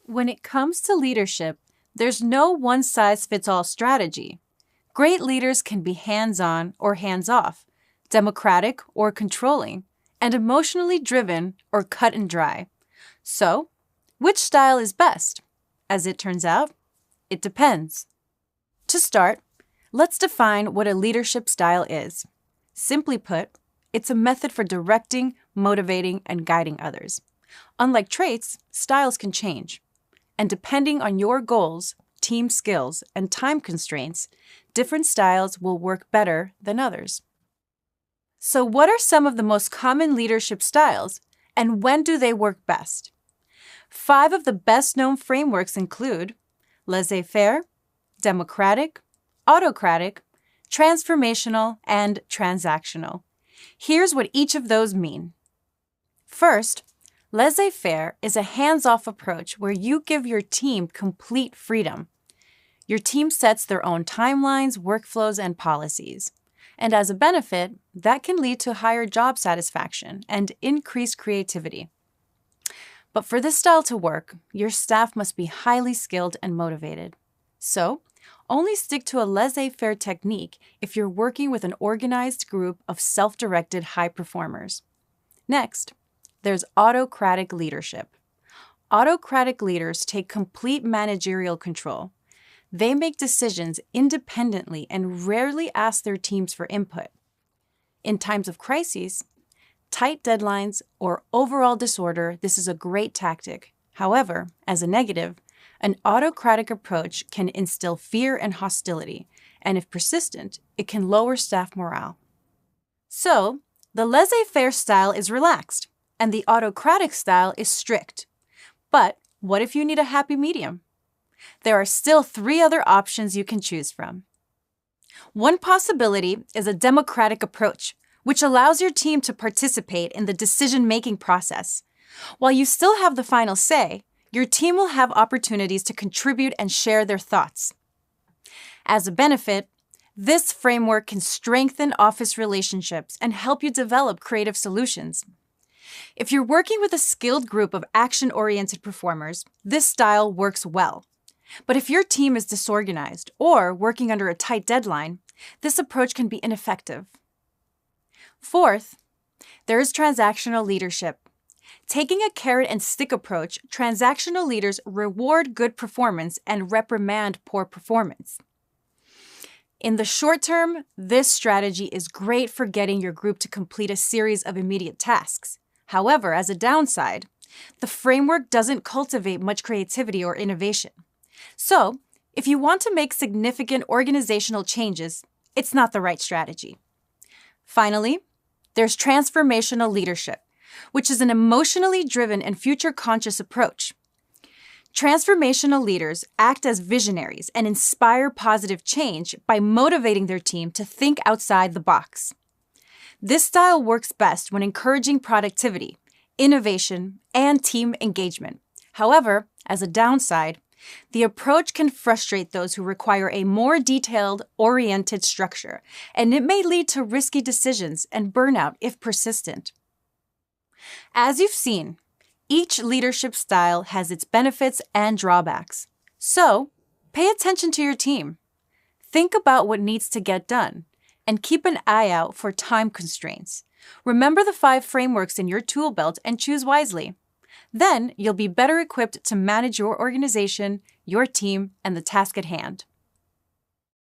When it comes to leadership, there's no one-size-fits-all strategy. Great leaders can be hands-on or hands-off, democratic or controlling, and emotionally driven or cut and dry. So, which style is best? As it turns out, it depends. To start, let's define what a leadership style is. Simply put, it's a method for directing, motivating, and guiding others. Unlike traits, styles can change. And depending on your goals, team skills, and time constraints, different styles will work better than others. So what are some of the most common leadership styles, and when do they work best? 5 of the best-known frameworks include laissez-faire, democratic, autocratic, transformational, and transactional. Here's what each of those mean. First, laissez-faire is a hands-off approach where you give your team complete freedom. Your team sets their own timelines, workflows, and policies. And as a benefit, that can lead to higher job satisfaction and increased creativity. But for this style to work, your staff must be highly skilled and motivated. So, only stick to a laissez-faire technique if you're working with an organized group of self-directed high performers. Next, there's autocratic leadership. Autocratic leaders take complete managerial control. They make decisions independently and rarely ask their teams for input. In times of crises, tight deadlines, or overall disorder, this is a great tactic. However, as a negative, an autocratic approach can instill fear and hostility, and if persistent, it can lower staff morale. So, the laissez-faire style is relaxed, and the autocratic style is strict. But what if you need a happy medium? There are still 3 other options you can choose from. One possibility is a democratic approach, which allows your team to participate in the decision-making process. While you still have the final say, your team will have opportunities to contribute and share their thoughts. As a benefit, this framework can strengthen office relationships and help you develop creative solutions. If you're working with a skilled group of action-oriented performers, this style works well. But if your team is disorganized or working under a tight deadline, this approach can be ineffective. Fourth, there is transactional leadership. Taking a carrot-and-stick approach, transactional leaders reward good performance and reprimand poor performance. In the short term, this strategy is great for getting your group to complete a series of immediate tasks. However, as a downside, the framework doesn't cultivate much creativity or innovation. So, if you want to make significant organizational changes, it's not the right strategy. Finally, there's transformational leadership, which is an emotionally driven and future-conscious approach. Transformational leaders act as visionaries and inspire positive change by motivating their team to think outside the box. This style works best when encouraging productivity, innovation, and team engagement. However, as a downside, the approach can frustrate those who require a more detailed, oriented structure, and it may lead to risky decisions and burnout if persistent. As you've seen, each leadership style has its benefits and drawbacks. So, pay attention to your team. Think about what needs to get done, and keep an eye out for time constraints. Remember the 5 frameworks in your tool belt and choose wisely. Then you'll be better equipped to manage your organization, your team, and the task at hand.